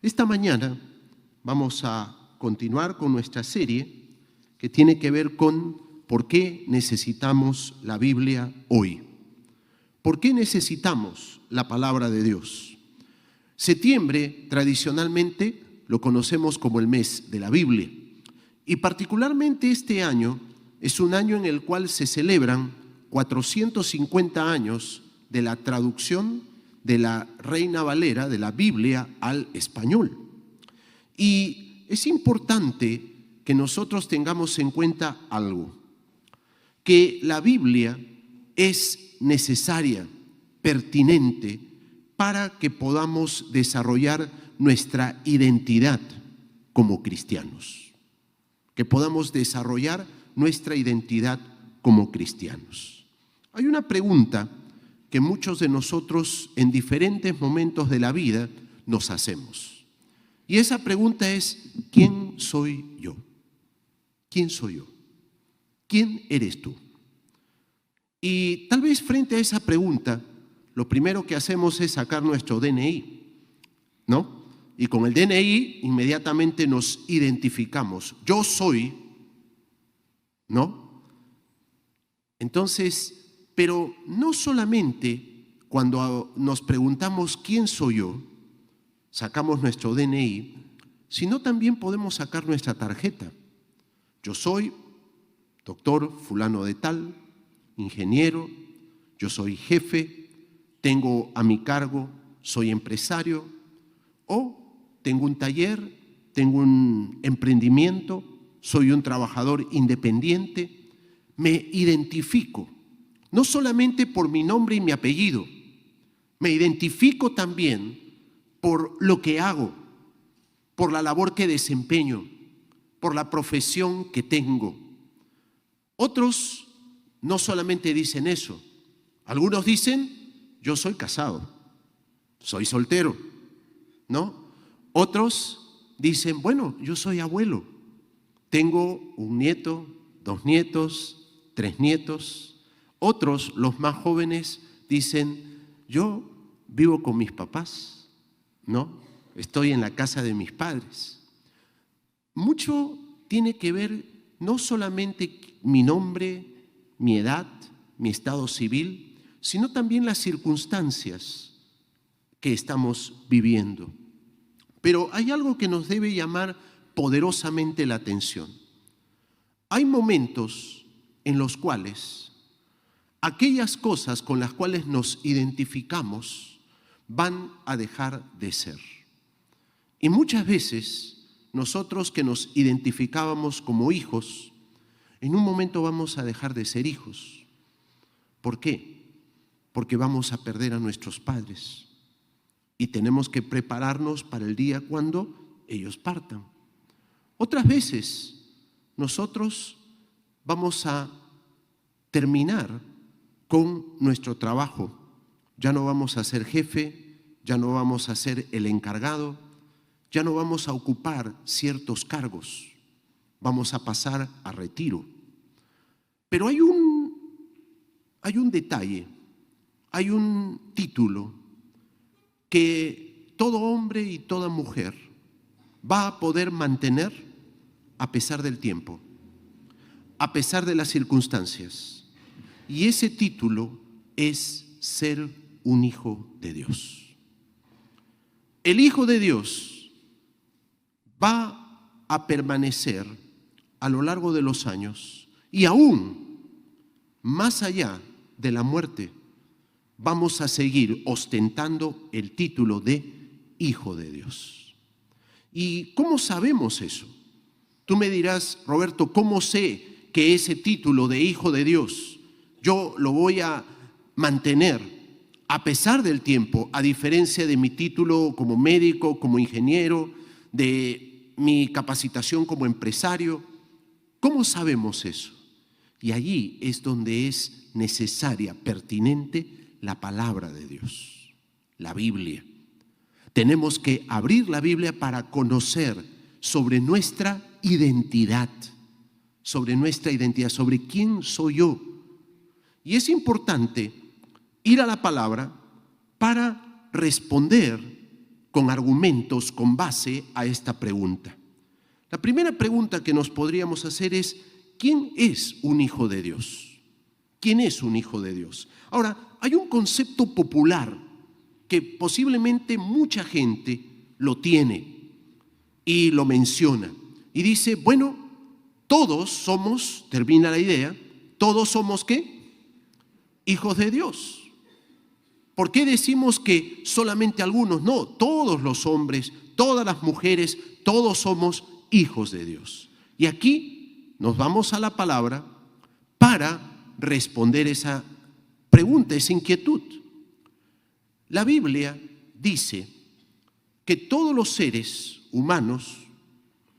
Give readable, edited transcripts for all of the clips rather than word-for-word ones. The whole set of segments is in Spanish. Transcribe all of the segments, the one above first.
Esta mañana vamos a continuar con nuestra serie que tiene que ver con por qué necesitamos la Biblia hoy. ¿Por qué necesitamos la palabra de Dios? Septiembre, tradicionalmente, lo conocemos como el mes de la Biblia. Y particularmente este año es un año en el cual se celebran 450 años de la traducción de la Reina Valera de la Biblia al español. Y es importante que nosotros tengamos en cuenta algo, que la Biblia es necesaria, pertinente, para que podamos desarrollar nuestra identidad como cristianos, que podamos desarrollar nuestra identidad como cristianos. Hay una pregunta que muchos de nosotros en diferentes momentos de la vida nos hacemos. Y esa pregunta es, ¿quién soy yo? ¿Quién soy yo? ¿Quién eres tú? Y tal vez frente a esa pregunta, lo primero que hacemos es sacar nuestro DNI, ¿no? Y con el DNI inmediatamente nos identificamos. Yo soy, ¿no? Entonces, pero no solamente cuando nos preguntamos quién soy yo, sacamos nuestro DNI, sino también podemos sacar nuestra tarjeta. Yo soy doctor fulano de tal, ingeniero, yo soy jefe, tengo a mi cargo, soy empresario, o tengo un taller, tengo un emprendimiento, soy un trabajador independiente, me identifico. No solamente por mi nombre y mi apellido, me identifico también por lo que hago, por la labor que desempeño, por la profesión que tengo. Otros no solamente dicen eso, algunos dicen, yo soy casado, soy soltero, ¿no? Otros dicen, bueno, yo soy abuelo, tengo un nieto, 2 nietos, 3 nietos. Otros, los más jóvenes, dicen, yo vivo con mis papás, ¿no? Estoy en la casa de mis padres. Mucho tiene que ver no solamente mi nombre, mi edad, mi estado civil, sino también las circunstancias que estamos viviendo. Pero hay algo que nos debe llamar poderosamente la atención. Hay momentos en los cuales aquellas cosas con las cuales nos identificamos van a dejar de ser. Y muchas veces nosotros que nos identificábamos como hijos, en un momento vamos a dejar de ser hijos. ¿Por qué? Porque vamos a perder a nuestros padres y tenemos que prepararnos para el día cuando ellos partan. Otras veces nosotros vamos a terminar con nuestro trabajo. Ya no vamos a ser jefe, ya no vamos a ser el encargado, ya no vamos a ocupar ciertos cargos, vamos a pasar a retiro. Pero hay un detalle, hay un título que todo hombre y toda mujer va a poder mantener a pesar del tiempo, a pesar de las circunstancias. Y ese título es ser un hijo de Dios. El Hijo de Dios va a permanecer a lo largo de los años y aún más allá de la muerte vamos a seguir ostentando el título de Hijo de Dios. ¿Y cómo sabemos eso? Tú me dirás, Roberto, ¿cómo sé que ese título de Hijo de Dios yo lo voy a mantener a pesar del tiempo, a diferencia de mi título como médico, como ingeniero, de mi capacitación como empresario? ¿Cómo sabemos eso? Y allí es donde es necesaria, pertinente, la palabra de Dios, la Biblia. Tenemos que abrir la Biblia para conocer sobre nuestra identidad, sobre quién soy yo. Y es importante ir a la palabra para responder con argumentos, con base a esta pregunta. La primera pregunta que nos podríamos hacer es, ¿quién es un hijo de Dios? ¿Quién es un hijo de Dios? Ahora, hay un concepto popular que posiblemente mucha gente lo tiene y lo menciona. Y dice, bueno, todos somos, termina la idea, todos somos ¿qué? Hijos de Dios. ¿Por qué decimos que solamente algunos? No, todos los hombres, todas las mujeres, todos somos hijos de Dios. Y aquí nos vamos a la palabra para responder esa pregunta, esa inquietud. La Biblia dice que todos los seres humanos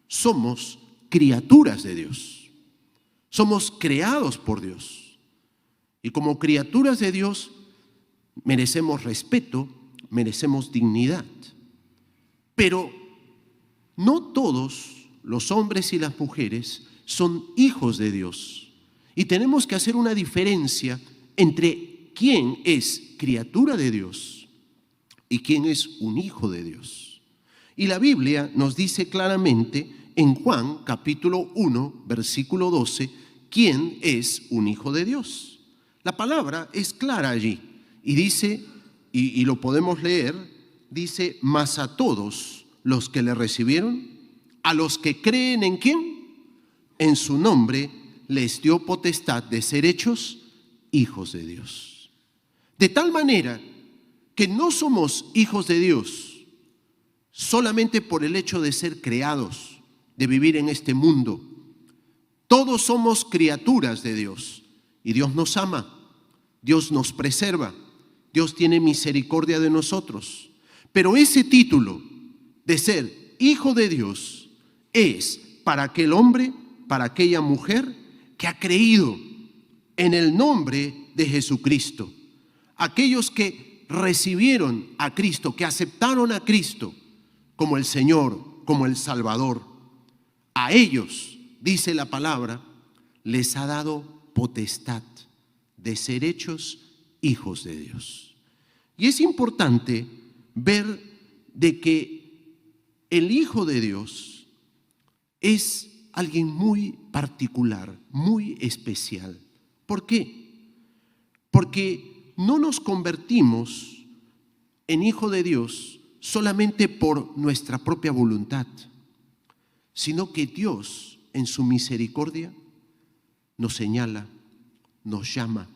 somos criaturas de Dios. Somos creados por Dios. Y como criaturas de Dios, merecemos respeto, merecemos dignidad. Pero no todos los hombres y las mujeres son hijos de Dios. Y tenemos que hacer una diferencia entre quién es criatura de Dios y quién es un hijo de Dios. Y la Biblia nos dice claramente en Juan capítulo 1, versículo 12, quién es un hijo de Dios. La palabra es clara allí. Y dice, y lo podemos leer, dice, mas a todos los que le recibieron, a los que creen en ¿quién? En su nombre les dio potestad de ser hechos hijos de Dios. De tal manera que no somos hijos de Dios solamente por el hecho de ser creados, de vivir en este mundo. Todos somos criaturas de Dios y Dios nos ama, Dios nos preserva. Dios tiene misericordia de nosotros. Pero ese título de ser hijo de Dios es para aquel hombre, para aquella mujer que ha creído en el nombre de Jesucristo. Aquellos que recibieron a Cristo, que aceptaron a Cristo como el Señor, como el Salvador. A ellos, dice la palabra, les ha dado potestad de ser hechos hijos de Dios. Y es importante ver de que el Hijo de Dios es alguien muy particular, muy especial. ¿Por qué? Porque no nos convertimos en Hijo de Dios solamente por nuestra propia voluntad, sino que Dios, en su misericordia, nos señala, nos llama,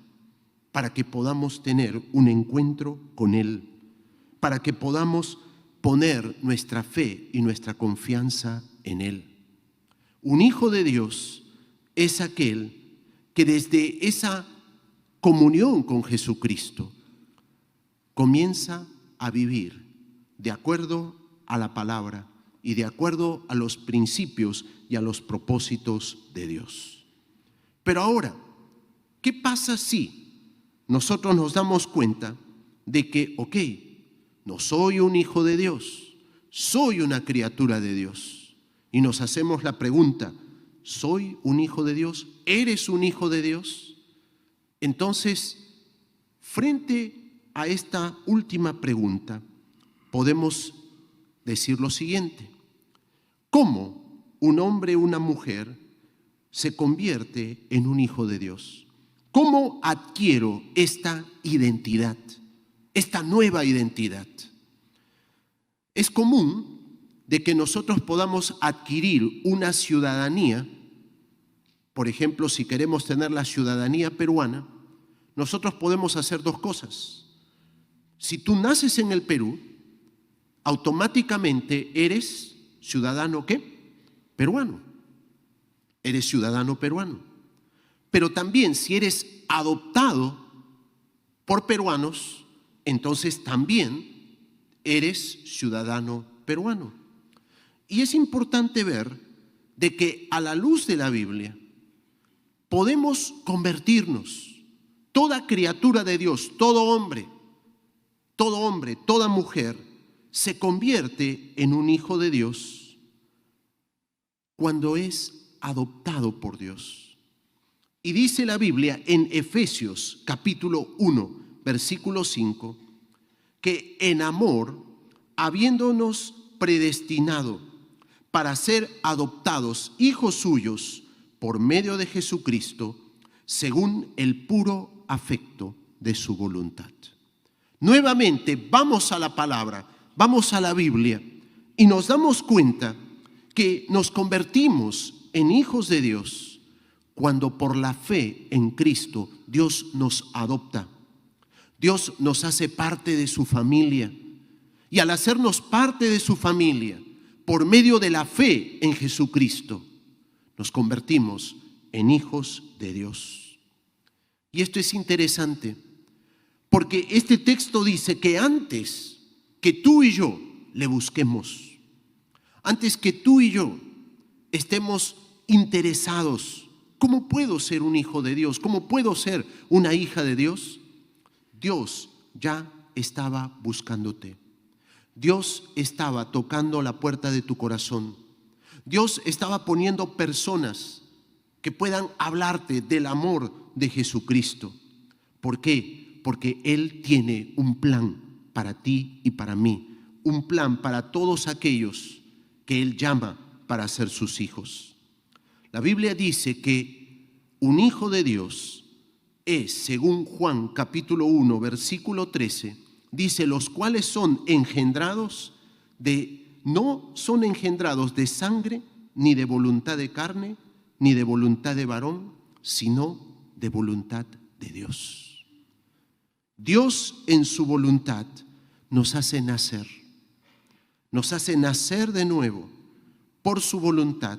para que podamos tener un encuentro con Él, para que podamos poner nuestra fe y nuestra confianza en Él. Un hijo de Dios es aquel que desde esa comunión con Jesucristo comienza a vivir de acuerdo a la palabra y de acuerdo a los principios y a los propósitos de Dios. Pero ahora, ¿qué pasa si nosotros nos damos cuenta de que, no soy un hijo de Dios, soy una criatura de Dios? Y nos hacemos la pregunta, ¿soy un hijo de Dios? ¿Eres un hijo de Dios? Entonces, frente a esta última pregunta, podemos decir lo siguiente: ¿cómo un hombre o una mujer se convierte en un hijo de Dios? ¿Cómo adquiero esta identidad, esta nueva identidad? Es común de que nosotros podamos adquirir una ciudadanía. Por ejemplo, si queremos tener la ciudadanía peruana, nosotros podemos hacer dos cosas. Si tú naces en el Perú, automáticamente eres ciudadano ¿qué? Peruano. Eres ciudadano peruano. Pero también si eres adoptado por peruanos, entonces también eres ciudadano peruano. Y es importante ver de que a la luz de la Biblia podemos convertirnos, toda criatura de Dios, todo hombre, toda mujer, se convierte en un hijo de Dios cuando es adoptado por Dios. Y dice la Biblia en Efesios capítulo 1, versículo 5, que en amor habiéndonos predestinado para ser adoptados hijos suyos por medio de Jesucristo, según el puro afecto de su voluntad. Nuevamente, vamos a la palabra, vamos a la Biblia y nos damos cuenta que nos convertimos en hijos de Dios cuando por la fe en Cristo Dios nos adopta. Dios nos hace parte de su familia y al hacernos parte de su familia, por medio de la fe en Jesucristo, nos convertimos en hijos de Dios. Y esto es interesante, porque este texto dice que antes que tú y yo le busquemos, antes que tú y yo estemos interesados, ¿cómo puedo ser un hijo de Dios? ¿Cómo puedo ser una hija de Dios? Dios ya estaba buscándote. Dios estaba tocando la puerta de tu corazón. Dios estaba poniendo personas que puedan hablarte del amor de Jesucristo. ¿Por qué? Porque Él tiene un plan para ti y para mí. Un plan para todos aquellos que Él llama para ser sus hijos. La Biblia dice que un hijo de Dios es, según Juan capítulo 1, versículo 13, dice, los cuales son engendrados no son engendrados de sangre, ni de voluntad de carne, ni de voluntad de varón, sino de voluntad de Dios. Dios en su voluntad nos hace nacer de nuevo por su voluntad,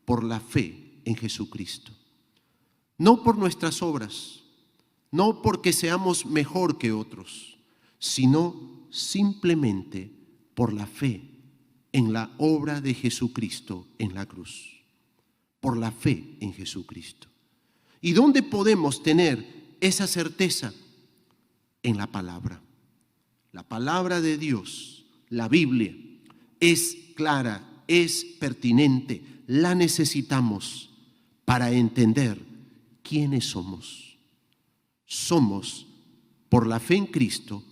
por la fe en Jesucristo. No por nuestras obras, no porque seamos mejor que otros, sino simplemente por la fe en la obra de Jesucristo en la cruz, por la fe en Jesucristo. ¿Y dónde podemos tener esa certeza? En la palabra. La palabra de Dios, la Biblia, es clara, es pertinente, la necesitamos para entender quiénes somos. Somos, por la fe en Cristo,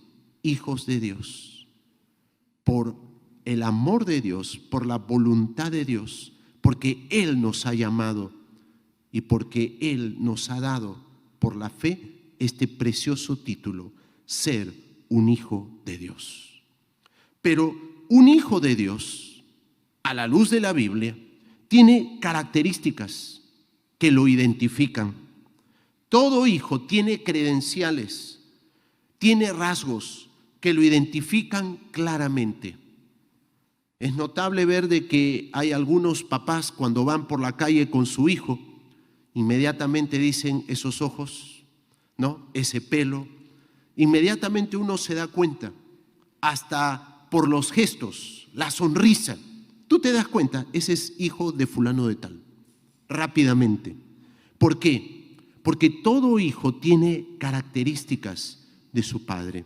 hijos de Dios, por el amor de Dios, por la voluntad de Dios, porque Él nos ha llamado y porque Él nos ha dado por la fe este precioso título, ser un hijo de Dios. Pero un hijo de Dios, a la luz de la Biblia, tiene características que lo identifican. Todo hijo tiene credenciales, tiene rasgos que lo identifican claramente. Es notable ver de que hay algunos papás cuando van por la calle con su hijo, inmediatamente dicen esos ojos, ¿no? Ese pelo. Inmediatamente uno se da cuenta, hasta por los gestos, la sonrisa. Tú te das cuenta, ese es hijo de fulano de tal, rápidamente. ¿Por qué? Porque todo hijo tiene características de su padre.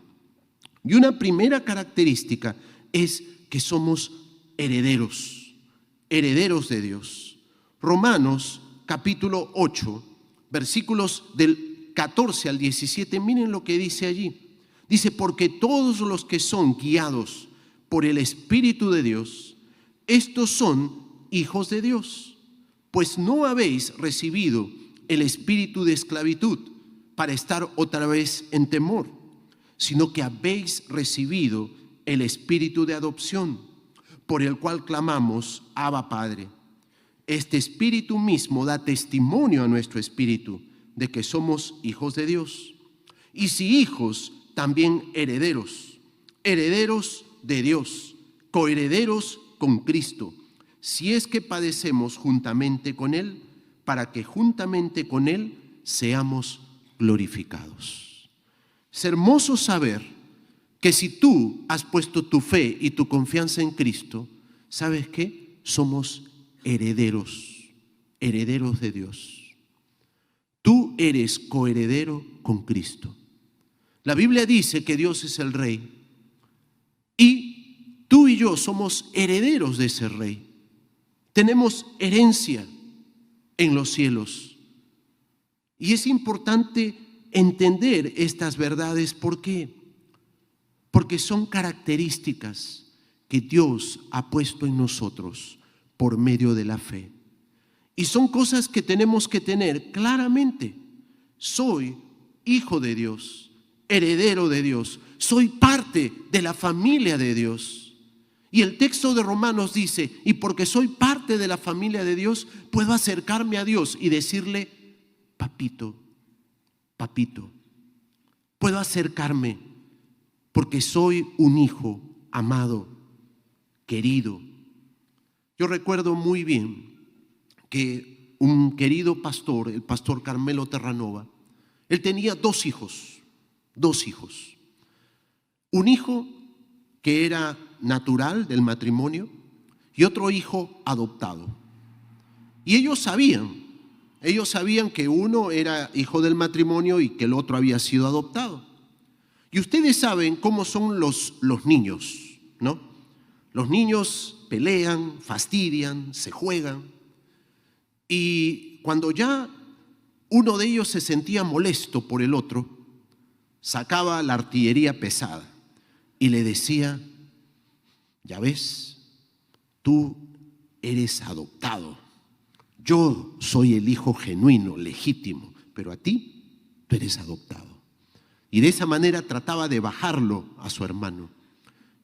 Y una primera característica es que somos herederos, herederos de Dios. Romanos capítulo 8, versículos del 14 al 17, miren lo que dice allí. Dice, porque todos los que son guiados por el Espíritu de Dios, estos son hijos de Dios, pues no habéis recibido el espíritu de esclavitud para estar otra vez en temor, sino que habéis recibido el espíritu de adopción, por el cual clamamos, Abba Padre. Este espíritu mismo da testimonio a nuestro espíritu de que somos hijos de Dios. Y si hijos, también herederos, herederos de Dios, coherederos con Cristo, si es que padecemos juntamente con Él, para que juntamente con Él seamos glorificados. Es hermoso saber que si tú has puesto tu fe y tu confianza en Cristo, ¿sabes qué? Somos herederos, herederos de Dios. Tú eres coheredero con Cristo. La Biblia dice que Dios es el Rey y tú y yo somos herederos de ese Rey. Tenemos herencia en los cielos. Y es importante entender estas verdades. ¿Por qué? Porque son características que Dios ha puesto en nosotros por medio de la fe. Y son cosas que tenemos que tener claramente. Soy hijo de Dios, heredero de Dios, soy parte de la familia de Dios. Y el texto de Romanos dice, y porque soy parte de la familia de Dios, puedo acercarme a Dios y decirle, papito, papito. Puedo acercarme porque soy un hijo amado, querido. Yo recuerdo muy bien que un querido pastor, el pastor Carmelo Terranova, él tenía dos hijos. Un hijo que era natural del matrimonio y otro hijo adoptado. Y ellos sabían que uno era hijo del matrimonio y que el otro había sido adoptado. Y ustedes saben cómo son los niños, ¿no? Los niños pelean, fastidian, se juegan. Y cuando ya uno de ellos se sentía molesto por el otro, sacaba la artillería pesada y le decía, ya ves, tú eres adoptado. Yo soy el hijo genuino, legítimo, pero a ti, tú eres adoptado. Y de esa manera trataba de bajarlo a su hermano.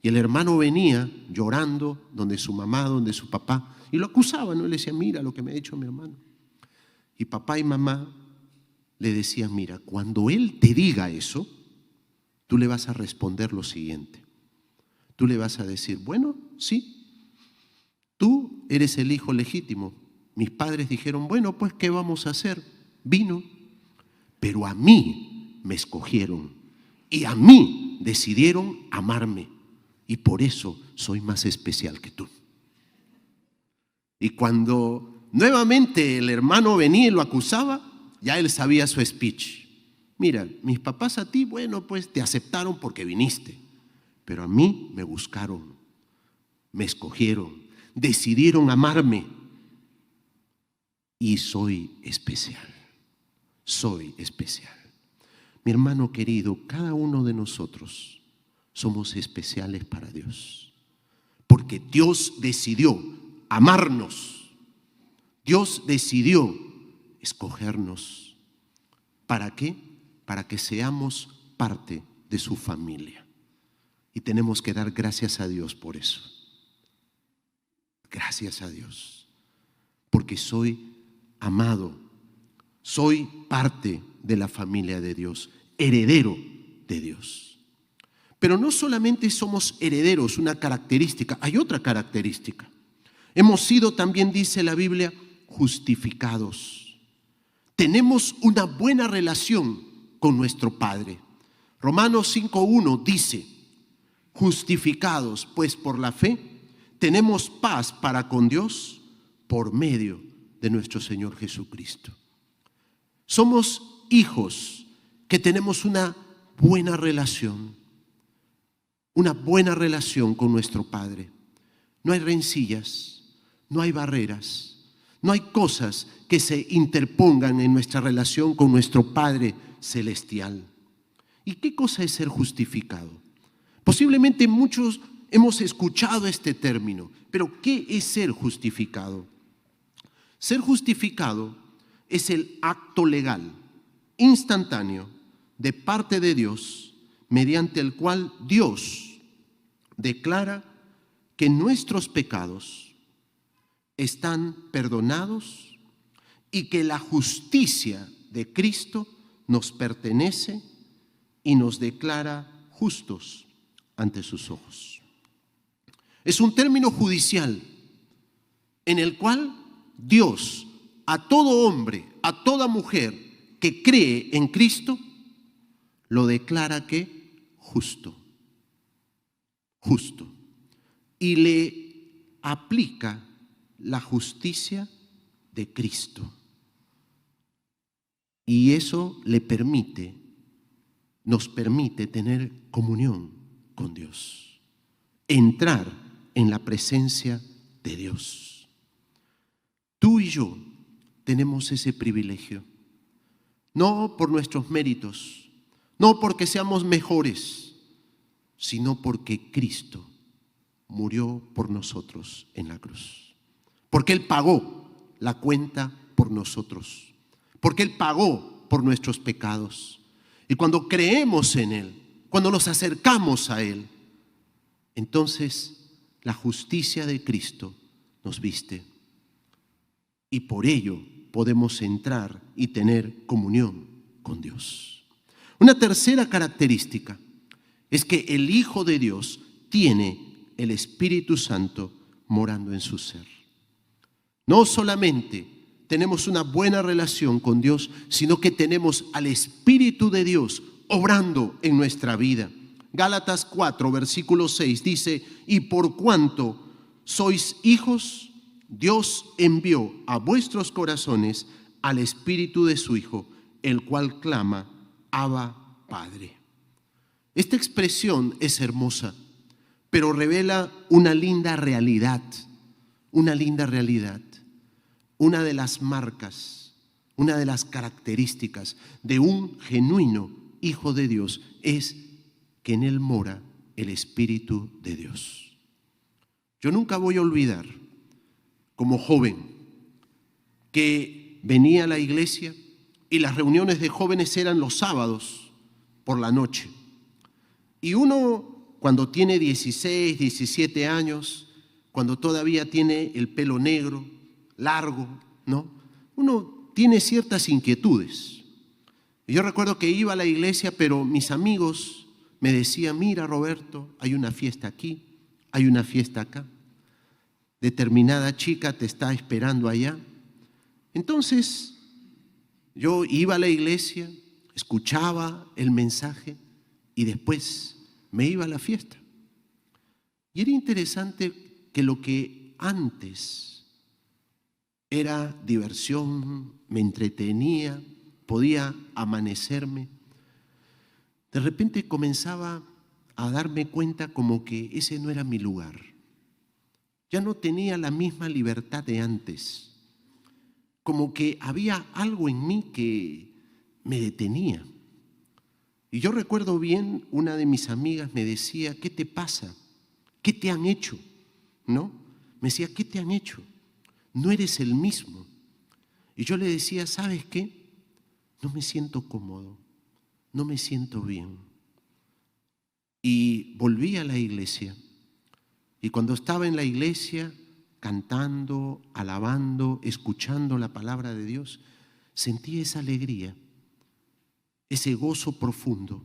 Y el hermano venía llorando donde su mamá, donde su papá, y lo acusaba, ¿no? Le decía, mira lo que me ha hecho mi hermano. Y papá y mamá le decían, mira, cuando él te diga eso, tú le vas a responder lo siguiente. Tú le vas a decir, bueno, sí, tú eres el hijo legítimo. Mis padres dijeron, bueno, pues, ¿qué vamos a hacer? Vino, pero a mí me escogieron y a mí decidieron amarme y por eso soy más especial que tú. Y cuando nuevamente el hermano venía y lo acusaba, ya él sabía su speech. Mira, mis papás a ti, bueno, pues te aceptaron porque viniste, pero a mí me buscaron, me escogieron, decidieron amarme y soy especial, soy especial. Mi hermano querido, cada uno de nosotros somos especiales para Dios, porque Dios decidió amarnos, Dios decidió escogernos. ¿Para qué? Para que seamos parte de su familia. Y tenemos que dar gracias a Dios por eso. Gracias a Dios, porque soy amado, soy parte de la familia de Dios, heredero de Dios. Pero no solamente somos herederos, una característica, hay otra característica. Hemos sido, también dice la Biblia, justificados. Tenemos una buena relación con nuestro Padre. Romanos 5:1 dice, justificados pues por la fe, tenemos paz para con Dios por medio de nuestro Señor Jesucristo. Somos hijos que tenemos una buena relación con nuestro Padre. No hay rencillas, no hay barreras, no hay cosas que se interpongan en nuestra relación con nuestro Padre Celestial. ¿Y qué cosa es ser justificado? Posiblemente muchos hemos escuchado este término, pero ¿qué es ser justificado? Ser justificado es el acto legal, instantáneo, de parte de Dios, mediante el cual Dios declara que nuestros pecados están perdonados y que la justicia de Cristo nos pertenece y nos declara justos ante sus ojos. Es un término judicial en el cual Dios a todo hombre, a toda mujer que cree en Cristo, lo declara que justo, y le aplica la justicia de Cristo. Y eso nos permite tener comunión con Dios, entrar en la presencia de Dios. Tú y yo tenemos ese privilegio, no por nuestros méritos, no porque seamos mejores, sino porque Cristo murió por nosotros en la cruz. Porque Él pagó la cuenta por nosotros. Porque Él pagó por nuestros pecados. Y cuando creemos en Él, cuando nos acercamos a Él, entonces la justicia de Cristo nos viste. Y por ello podemos entrar y tener comunión con Dios. Una tercera característica es que el Hijo de Dios tiene el Espíritu Santo morando en su ser. No solamente tenemos una buena relación con Dios, sino que tenemos al Espíritu de Dios obrando en nuestra vida. Gálatas 4, versículo 6 dice: y por cuanto sois hijos, Dios envió a vuestros corazones al Espíritu de su Hijo, el cual clama: Abba, Padre. Esta expresión es hermosa, pero revela una linda realidad, una de las marcas, una de las características de un genuino Hijo de Dios es que en él mora el Espíritu de Dios. Yo nunca voy a olvidar, como joven, que venía a la iglesia y las reuniones de jóvenes eran los sábados por la noche. Y uno, cuando tiene 16, 17 años, cuando todavía tiene el pelo negro, largo, ¿no? Uno tiene ciertas inquietudes. Y yo recuerdo que iba a la iglesia, pero mis amigos me decían: mira, Roberto, hay una fiesta aquí, hay una fiesta acá. Determinada chica te está esperando allá. Entonces, yo iba a la iglesia, escuchaba el mensaje y después me iba a la fiesta. Y era interesante que lo que antes era diversión, me entretenía, podía amanecerme, de repente comenzaba a darme cuenta como que ese no era mi lugar. Ya no tenía la misma libertad de antes. Como que había algo en mí que me detenía. Y yo recuerdo bien, una de mis amigas me decía: ¿qué te pasa? ¿Qué te han hecho? ¿No? Me decía: ¿qué te han hecho? No eres el mismo. Y yo le decía: ¿sabes qué? No me siento cómodo, no me siento bien. Y volví a la iglesia. Y cuando estaba en la iglesia, cantando, alabando, escuchando la palabra de Dios, sentí esa alegría, ese gozo profundo,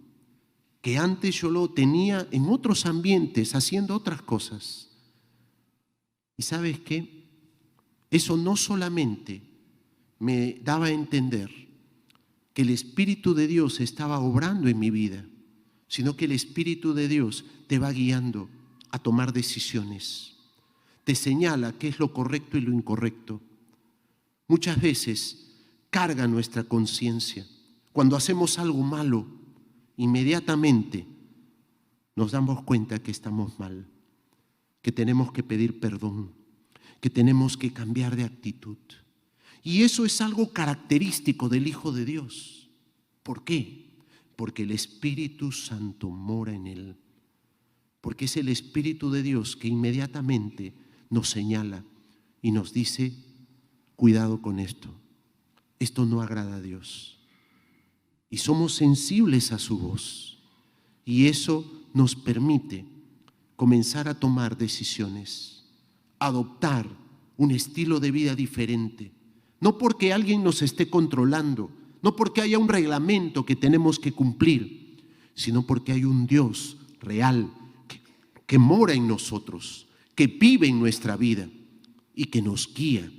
que antes yo lo tenía en otros ambientes, haciendo otras cosas. ¿Y sabes qué? Eso no solamente me daba a entender que el Espíritu de Dios estaba obrando en mi vida, sino que el Espíritu de Dios te va guiando a tomar decisiones. Te señala qué es lo correcto y lo incorrecto. Muchas veces carga nuestra conciencia. Cuando hacemos algo malo, inmediatamente nos damos cuenta que estamos mal, que tenemos que pedir perdón, que tenemos que cambiar de actitud. Y eso es algo característico del Hijo de Dios. ¿Por qué? Porque el Espíritu Santo mora en él. Porque es el Espíritu de Dios que inmediatamente nos señala y nos dice: cuidado con esto, esto no agrada a Dios. Y somos sensibles a su voz. Y eso nos permite comenzar a tomar decisiones, adoptar un estilo de vida diferente. No porque alguien nos esté controlando, no porque haya un reglamento que tenemos que cumplir, sino porque hay un Dios real que mora en nosotros, que vive en nuestra vida y que nos guía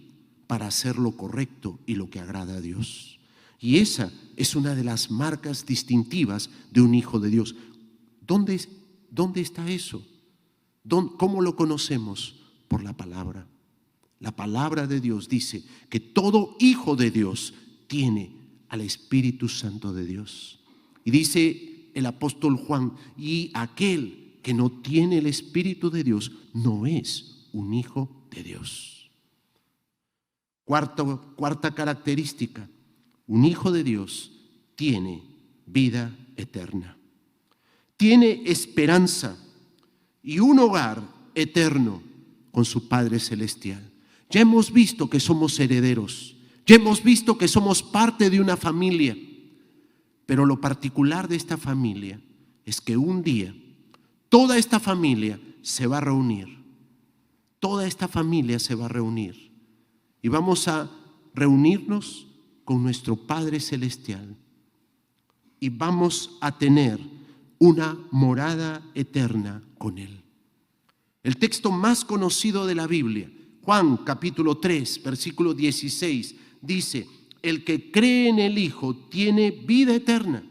para hacer lo correcto y lo que agrada a Dios. Y esa es una de las marcas distintivas de un hijo de Dios. ¿Dónde está eso? ¿Cómo lo conocemos? Por la palabra. La palabra de Dios dice que todo hijo de Dios tiene al Espíritu Santo de Dios. Y dice el apóstol Juan: y aquel que no tiene el Espíritu de Dios no es un hijo de Dios. Cuarta característica: un hijo de Dios tiene vida eterna, tiene esperanza y un hogar eterno con su Padre Celestial. Ya hemos visto que somos herederos, ya hemos visto que somos parte de una familia, pero lo particular de esta familia es que un día toda esta familia se va a reunir, toda esta familia se va a reunir y vamos a reunirnos con nuestro Padre Celestial y vamos a tener una morada eterna con Él. El texto más conocido de la Biblia, Juan capítulo 3, versículo 16, dice: el que cree en el Hijo tiene vida eterna,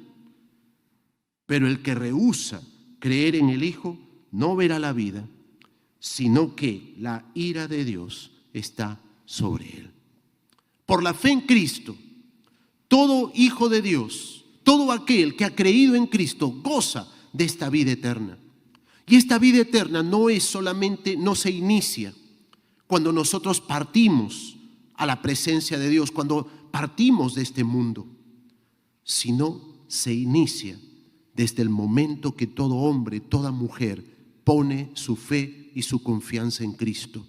pero el que rehúsa creer en el Hijo no verá la vida, sino que la ira de Dios está sobre él. Por la fe en Cristo, todo hijo de Dios, todo aquel que ha creído en Cristo goza de esta vida eterna. Y esta vida eterna no se inicia cuando nosotros partimos a la presencia de Dios, cuando partimos de este mundo, sino se inicia desde el momento que todo hombre, toda mujer pone su fe y su confianza en Cristo.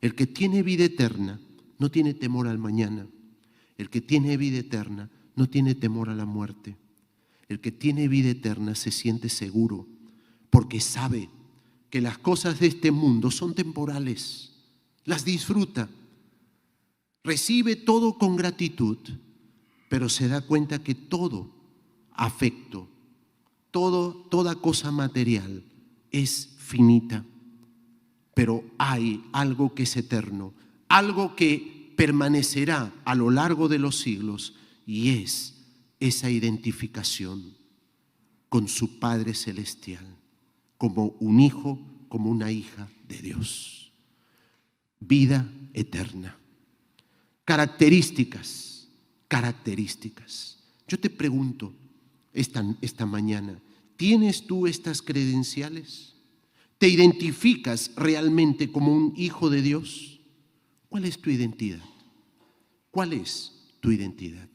El que tiene vida eterna no tiene temor al mañana. El que tiene vida eterna no tiene temor a la muerte. El que tiene vida eterna se siente seguro porque sabe que las cosas de este mundo son temporales. Las disfruta, recibe todo con gratitud, pero se da cuenta que todo afecto, toda cosa material es finita, pero hay algo que es eterno, algo que permanecerá a lo largo de los siglos, y es esa identificación con su Padre Celestial, como un hijo, como una hija de Dios. Vida eterna. Características. Yo te pregunto esta mañana, ¿tienes tú estas credenciales? ¿Te identificas realmente como un hijo de Dios? ¿Cuál es tu identidad? ¿Cuál es tu identidad?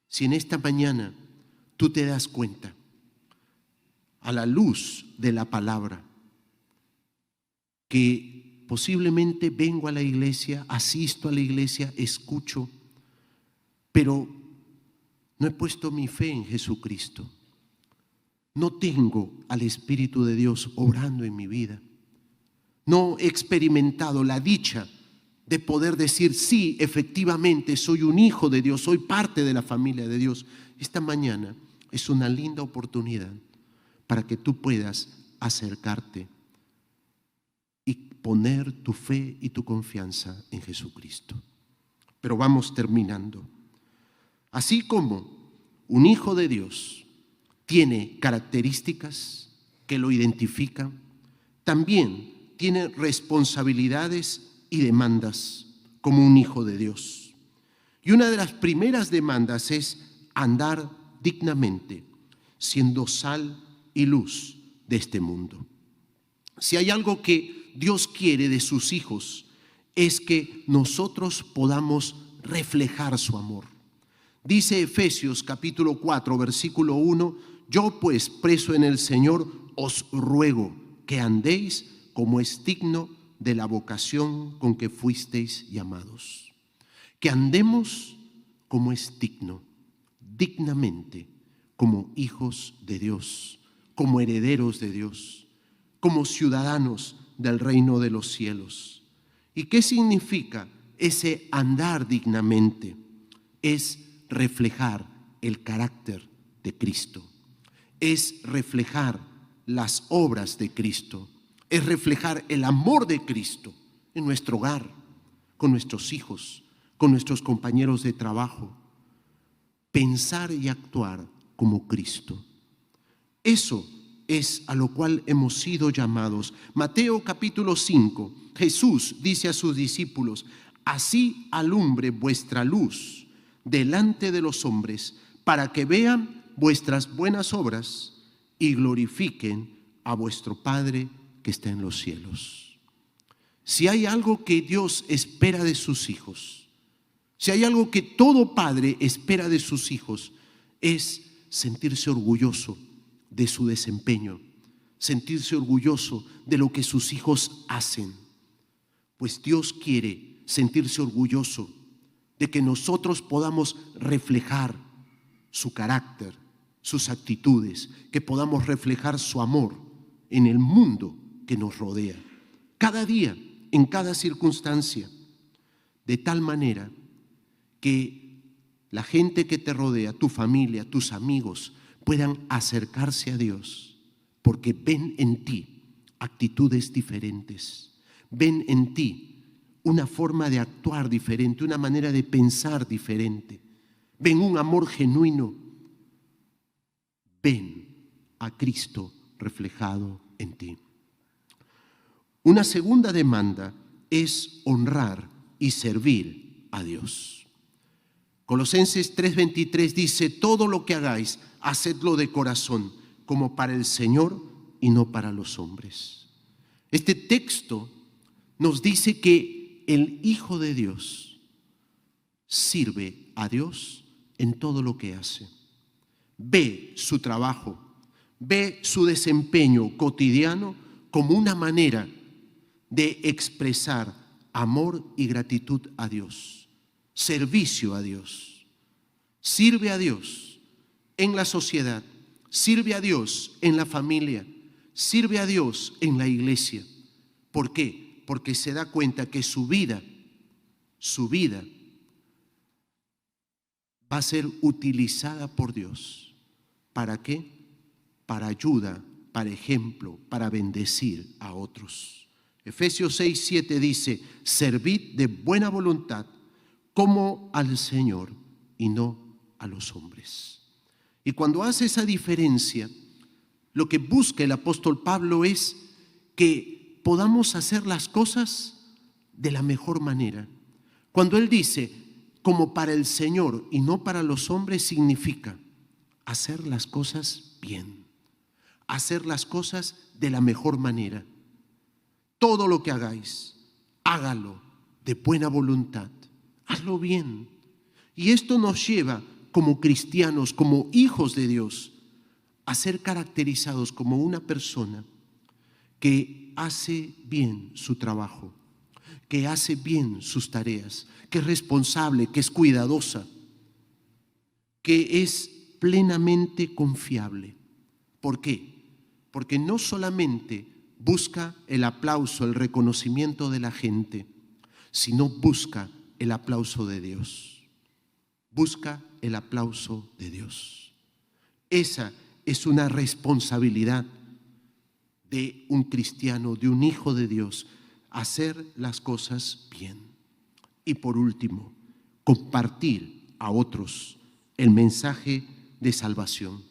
Si en esta mañana tú te das cuenta, a la luz de la palabra, que posiblemente vengo a la iglesia, asisto a la iglesia, escucho, pero no he puesto mi fe en Jesucristo. No tengo al Espíritu de Dios obrando en mi vida. No he experimentado la dicha de poder decir, sí, efectivamente, soy un hijo de Dios, soy parte de la familia de Dios. Esta mañana es una linda oportunidad para que tú puedas acercarte y poner tu fe y tu confianza en Jesucristo. Pero vamos terminando. Así como un hijo de Dios tiene características que lo identifican, también tiene responsabilidades y demandas como un hijo de Dios. Y una de las primeras demandas es andar dignamente, siendo sal y luz de este mundo. Si hay algo que Dios quiere de sus hijos, es que nosotros podamos reflejar su amor. Dice Efesios capítulo 4, versículo 1, yo pues, preso en el Señor, os ruego que andéis como es digno de la vocación con que fuisteis llamados. Que andemos como es digno, dignamente, como hijos de Dios, como herederos de Dios, como ciudadanos del reino de los cielos. ¿Y qué significa ese andar dignamente? Es reflejar el carácter de Cristo, es reflejar las obras de Cristo, es reflejar el amor de Cristo en nuestro hogar, con nuestros hijos, con nuestros compañeros de trabajo. Pensar y actuar como Cristo. Eso es a lo cual hemos sido llamados. Mateo capítulo 5, Jesús dice a sus discípulos, así alumbre vuestra luz delante de los hombres, para que vean vuestras buenas obras y glorifiquen a vuestro Padre que está en los cielos. Si hay algo que Dios espera de sus hijos, si hay algo que todo padre espera de sus hijos, es sentirse orgulloso de su desempeño, sentirse orgulloso de lo que sus hijos hacen. Pues Dios quiere sentirse orgulloso de que nosotros podamos reflejar su carácter, sus actitudes, que podamos reflejar su amor en el mundo que nos rodea, cada día, en cada circunstancia, de tal manera que la gente que te rodea, tu familia, tus amigos, puedan acercarse a Dios, porque ven en ti actitudes diferentes, ven en ti una forma de actuar diferente, una manera de pensar diferente, ven un amor genuino, ven a Cristo reflejado en ti. Una segunda demanda es honrar y servir a Dios. Colosenses 3:23 dice: todo lo que hagáis, hacedlo de corazón, como para el Señor y no para los hombres. Este texto nos dice que el Hijo de Dios sirve a Dios en todo lo que hace. Ve su trabajo, ve su desempeño cotidiano como una manera de expresar amor y gratitud a Dios, servicio a Dios. Sirve a Dios en la sociedad, sirve a Dios en la familia, sirve a Dios en la iglesia. ¿Por qué? Porque se da cuenta que su vida va a ser utilizada por Dios. ¿Para qué? Para ayuda, para ejemplo, para bendecir a otros. Efesios 6:7 dice: servid de buena voluntad como al Señor y no a los hombres. Y cuando hace esa diferencia, lo que busca el apóstol Pablo es que podamos hacer las cosas de la mejor manera. Cuando él dice como para el Señor y no para los hombres, significa hacer las cosas bien, hacer las cosas de la mejor manera. Todo lo que hagáis, hágalo de buena voluntad, hazlo bien. Y esto nos lleva como cristianos, como hijos de Dios, a ser caracterizados como una persona que hace bien su trabajo, que hace bien sus tareas, que es responsable, que es cuidadosa, que es plenamente confiable. ¿Por qué? Porque no solamente busca el aplauso, el reconocimiento de la gente, sino busca el aplauso de Dios. Busca el aplauso de Dios. Esa es una responsabilidad de un cristiano, de un hijo de Dios, hacer las cosas bien. Y por último, compartir a otros el mensaje de salvación,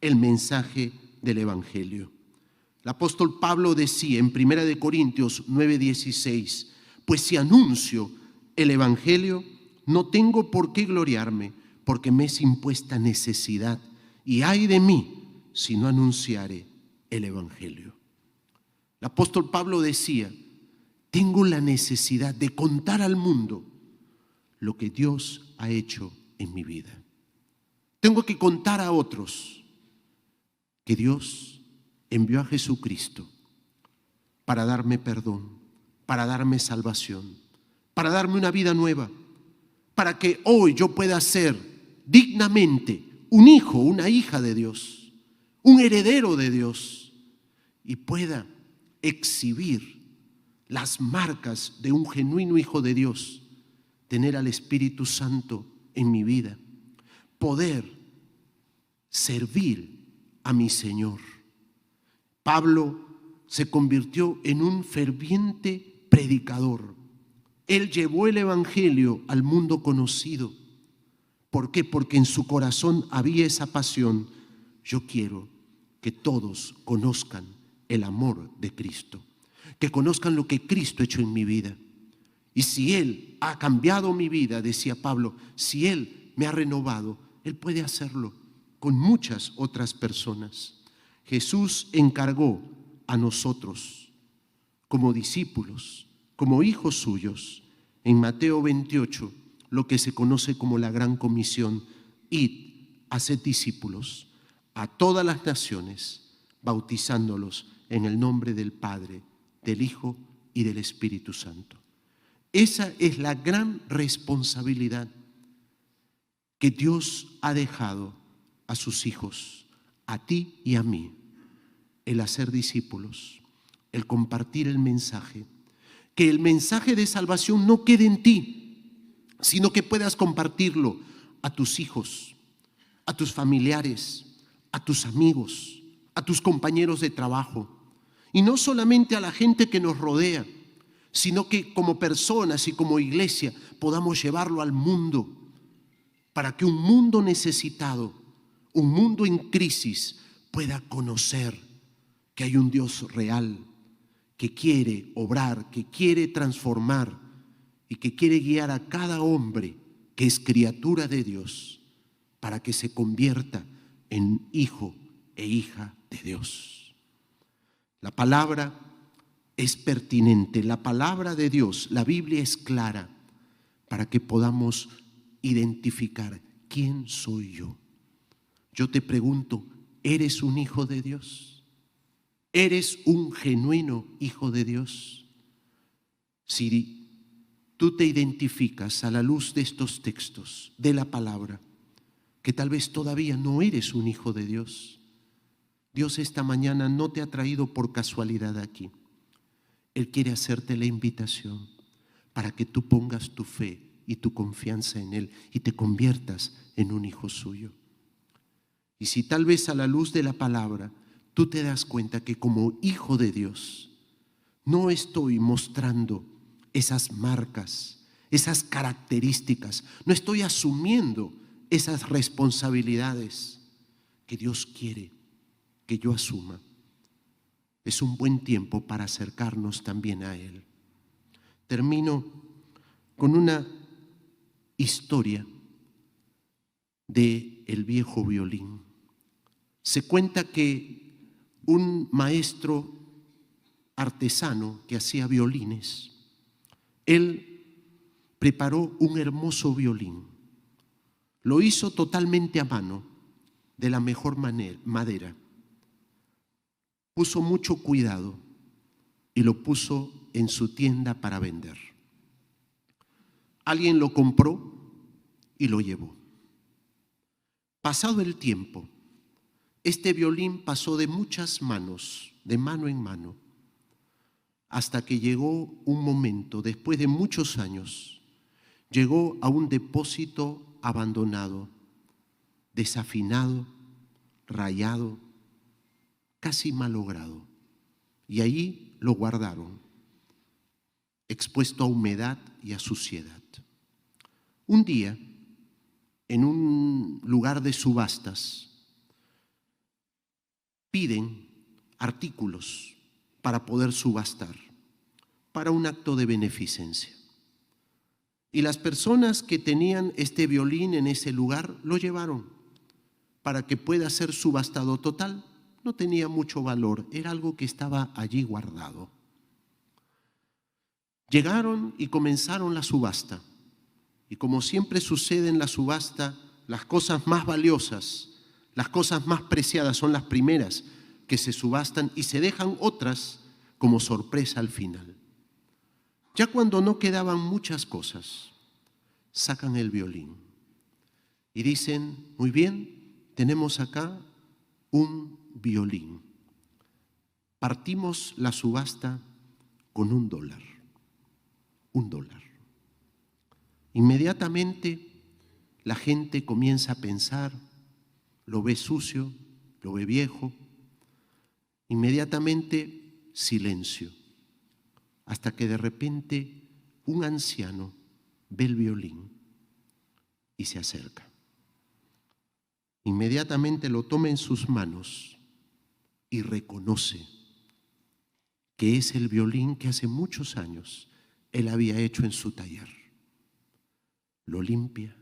el mensaje del Evangelio. El apóstol Pablo decía en 1 Corintios 9:16: pues si anuncio el Evangelio, no tengo por qué gloriarme, porque me es impuesta necesidad, y ay de mí si no anunciare el Evangelio. El apóstol Pablo decía: tengo la necesidad de contar al mundo lo que Dios ha hecho en mi vida. Tengo que contar a otros que Dios envió a Jesucristo para darme perdón, para darme salvación, para darme una vida nueva, para que hoy yo pueda ser dignamente un hijo, una hija de Dios, un heredero de Dios, y pueda exhibir las marcas de un genuino hijo de Dios, tener al Espíritu Santo en mi vida, poder servir a mi Señor. Pablo se convirtió en un ferviente predicador. Él llevó el Evangelio al mundo conocido. ¿Por qué? Porque en su corazón había esa pasión. Yo quiero que todos conozcan el amor de Cristo, que conozcan lo que Cristo ha hecho en mi vida. Y si Él ha cambiado mi vida, decía Pablo, si Él me ha renovado, Él puede hacerlo con muchas otras personas. Jesús encargó a nosotros, como discípulos, como hijos suyos, en Mateo 28, lo que se conoce como la Gran Comisión: id, haced discípulos a todas las naciones, bautizándolos en el nombre del Padre, del Hijo y del Espíritu Santo. Esa es la gran responsabilidad que Dios ha dejado a sus hijos, a ti y a mí, el hacer discípulos, el compartir el mensaje, que el mensaje de salvación no quede en ti, sino que puedas compartirlo a tus hijos, a tus familiares, a tus amigos, a tus compañeros de trabajo, y no solamente a la gente que nos rodea, sino que como personas y como iglesia podamos llevarlo al mundo, para que un mundo necesitado, un mundo en crisis, pueda conocer que hay un Dios real, que quiere obrar, que quiere transformar y que quiere guiar a cada hombre que es criatura de Dios para que se convierta en hijo e hija de Dios. La palabra es pertinente, la palabra de Dios, la Biblia es clara para que podamos identificar quién soy yo. Yo te pregunto, ¿eres un hijo de Dios? ¿Eres un genuino hijo de Dios? Si tú te identificas a la luz de estos textos, de la palabra, que tal vez todavía no eres un hijo de Dios, Dios esta mañana no te ha traído por casualidad aquí. Él quiere hacerte la invitación para que tú pongas tu fe y tu confianza en Él y te conviertas en un hijo suyo. Y si tal vez a la luz de la palabra tú te das cuenta que como hijo de Dios no estoy mostrando esas marcas, esas características, no estoy asumiendo esas responsabilidades que Dios quiere que yo asuma, es un buen tiempo para acercarnos también a Él. Termino con una historia de el viejo violín. Se cuenta que un maestro artesano que hacía violines, él preparó un hermoso violín. Lo hizo totalmente a mano, de la mejor madera. Puso mucho cuidado y lo puso en su tienda para vender. Alguien lo compró y lo llevó. Pasado el tiempo, este violín pasó de muchas manos, de mano en mano, hasta que llegó un momento, después de muchos años, llegó a un depósito abandonado, desafinado, rayado, casi malogrado. Y allí lo guardaron, expuesto a humedad y a suciedad. Un día, en un lugar de subastas, piden artículos para poder subastar, para un acto de beneficencia. Y las personas que tenían este violín en ese lugar lo llevaron para que pueda ser subastado. Total, no tenía mucho valor, era algo que estaba allí guardado. Llegaron y comenzaron la subasta. Y como siempre sucede en la subasta, las cosas más valiosas, las cosas más preciadas son las primeras que se subastan y se dejan otras como sorpresa al final. Ya cuando no quedaban muchas cosas, sacan el violín y dicen, muy bien, tenemos acá un violín. Partimos la subasta con $1. $1. Inmediatamente la gente comienza a pensar, lo ve sucio, lo ve viejo. Inmediatamente silencio, hasta que de repente un anciano ve el violín y se acerca. Inmediatamente lo toma en sus manos y reconoce que es el violín que hace muchos años él había hecho en su taller. Lo limpia,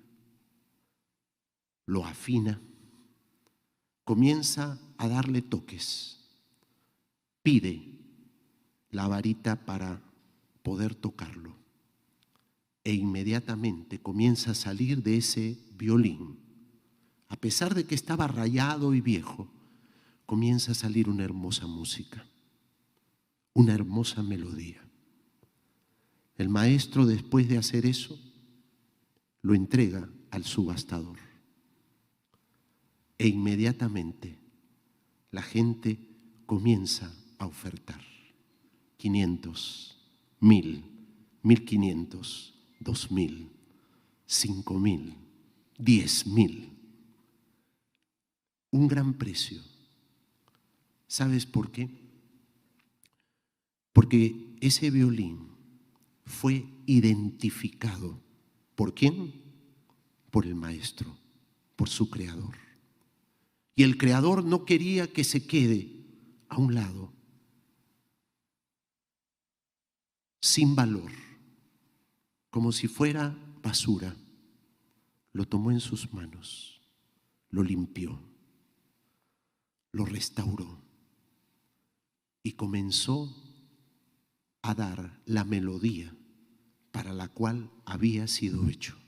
lo afina, comienza a darle toques, pide la varita para poder tocarlo e inmediatamente comienza a salir de ese violín, a pesar de que estaba rayado y viejo, comienza a salir una hermosa música, una hermosa melodía. El maestro, después de hacer eso, lo entrega al subastador. E inmediatamente la gente comienza a ofertar. 500, 1000, 1500, 2000, 5000, 10,000. Un gran precio. ¿Sabes por qué? Porque ese violín fue identificado. ¿Por quién? Por el maestro, por su creador. Y el creador no quería que se quede a un lado, sin valor, como si fuera basura. Lo tomó en sus manos, lo limpió, lo restauró y comenzó a dar la melodía para la cual había sido hecho.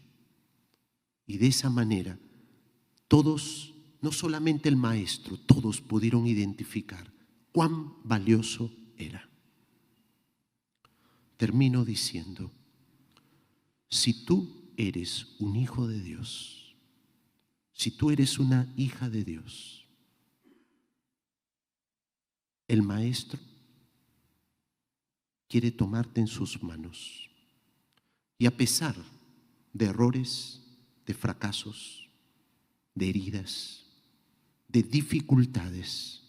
Y de esa manera todos, no solamente el maestro, todos pudieron identificar cuán valioso era. Termino diciendo, si tú eres un hijo de Dios, si tú eres una hija de Dios, el maestro quiere tomarte en sus manos. Y a pesar de errores, de fracasos, de heridas, de dificultades,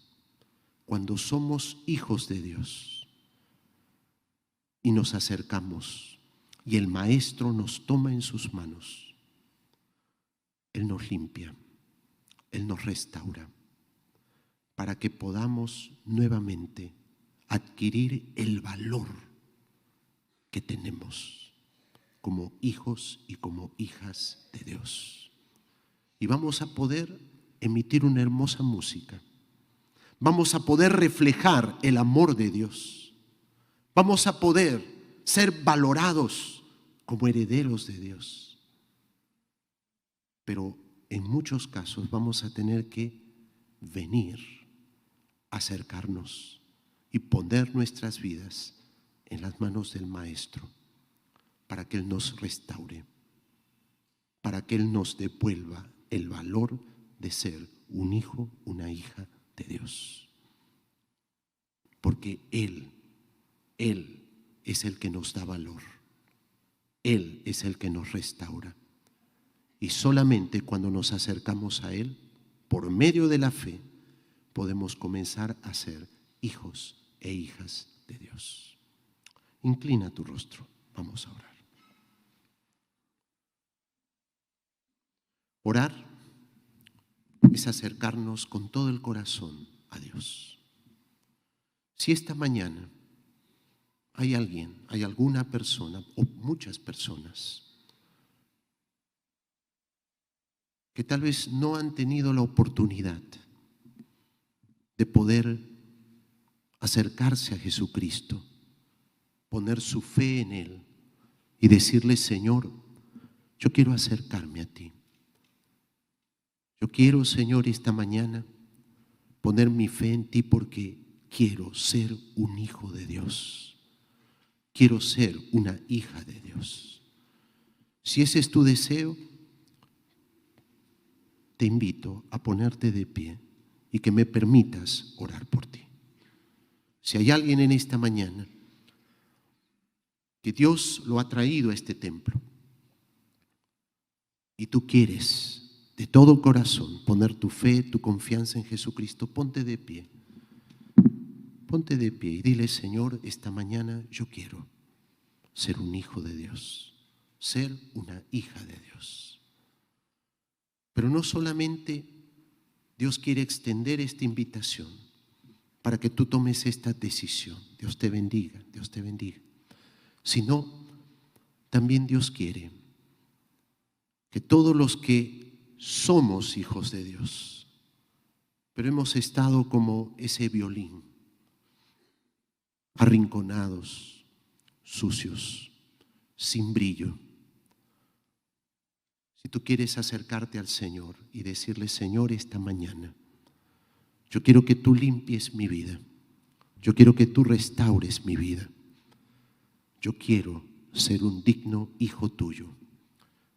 cuando somos hijos de Dios y nos acercamos y el maestro nos toma en sus manos, Él nos limpia, Él nos restaura, para que podamos nuevamente adquirir el valor que tenemos como hijos y como hijas de Dios. Y vamos a poder emitir una hermosa música. Vamos a poder reflejar el amor de Dios. Vamos a poder ser valorados como herederos de Dios. Pero en muchos casos vamos a tener que venir, acercarnos y poner nuestras vidas en las manos del Maestro para que Él nos restaure, para que Él nos devuelva el valor de ser un hijo, una hija de Dios. Porque Él es el que nos da valor. Él es el que nos restaura. Y solamente cuando nos acercamos a Él, por medio de la fe, podemos comenzar a ser hijos e hijas de Dios. Inclina tu rostro, vamos a orar. Orar es acercarnos con todo el corazón a Dios. Si esta mañana hay alguien, hay alguna persona o muchas personas que tal vez no han tenido la oportunidad de poder acercarse a Jesucristo, poner su fe en Él y decirle: Señor, yo quiero acercarme a ti. Yo quiero, Señor, esta mañana poner mi fe en ti porque quiero ser un hijo de Dios. Quiero ser una hija de Dios. Si ese es tu deseo, te invito a ponerte de pie y que me permitas orar por ti. Si hay alguien en esta mañana que Dios lo ha traído a este templo y tú quieres de todo corazón poner tu fe, tu confianza en Jesucristo, ponte de pie. Ponte de pie y dile: Señor, esta mañana yo quiero ser un hijo de Dios, ser una hija de Dios. Pero no solamente Dios quiere extender esta invitación para que tú tomes esta decisión, Dios te bendiga, sino también Dios quiere que todos los que somos hijos de Dios, pero hemos estado como ese violín, arrinconados, sucios, sin brillo. Si tú quieres acercarte al Señor y decirle: Señor, esta mañana Yo quiero que tú limpies mi vida. Yo quiero que tú restaures mi vida. Yo quiero ser un digno hijo tuyo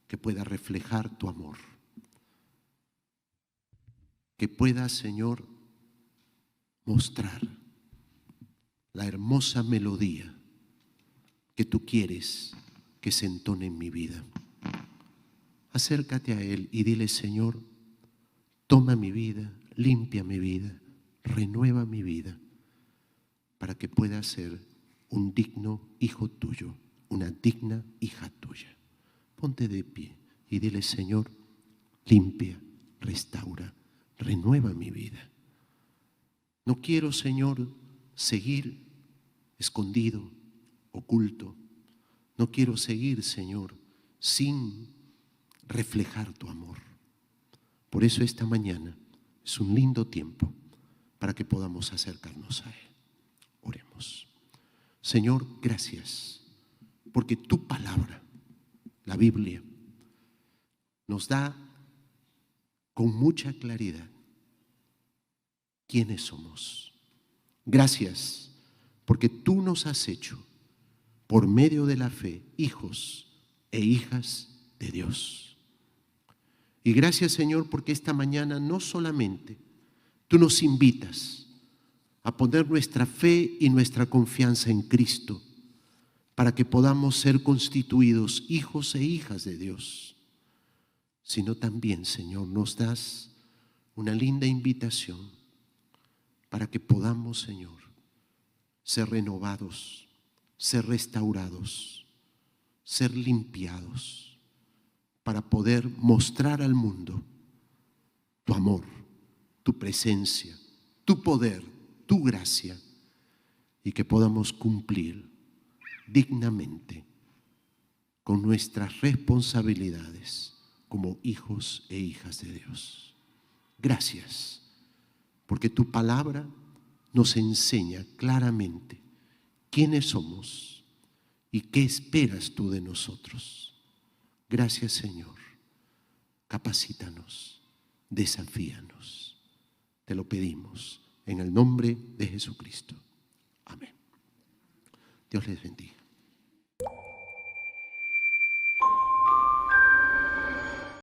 que pueda reflejar tu amor. Que pueda, Señor, mostrar la hermosa melodía que tú quieres que se entone en mi vida. Acércate a Él y dile: Señor, toma mi vida, limpia mi vida, renueva mi vida, para que pueda ser un digno hijo tuyo, una digna hija tuya. Ponte de pie y dile: Señor, limpia, restaura, renueva mi vida. No quiero, Señor, seguir escondido, oculto. No quiero seguir, Señor, sin reflejar tu amor. Por eso esta mañana es un lindo tiempo para que podamos acercarnos a Él. Oremos. Señor, gracias, porque tu palabra, la Biblia, nos da con mucha claridad quiénes somos. Gracias, porque tú nos has hecho, por medio de la fe, hijos e hijas de Dios. Y gracias, Señor, porque esta mañana no solamente tú nos invitas a poner nuestra fe y nuestra confianza en Cristo para que podamos ser constituidos hijos e hijas de Dios, sino también, Señor, nos das una linda invitación para que podamos, Señor, ser renovados, ser restaurados, ser limpiados, para poder mostrar al mundo tu amor, tu presencia, tu poder, tu gracia, y que podamos cumplir dignamente con nuestras responsabilidades como hijos e hijas de Dios. Gracias, porque tu palabra nos enseña claramente quiénes somos y qué esperas tú de nosotros. Gracias, Señor. Capacítanos, desafíanos. Te lo pedimos en el nombre de Jesucristo. Amén. Dios les bendiga.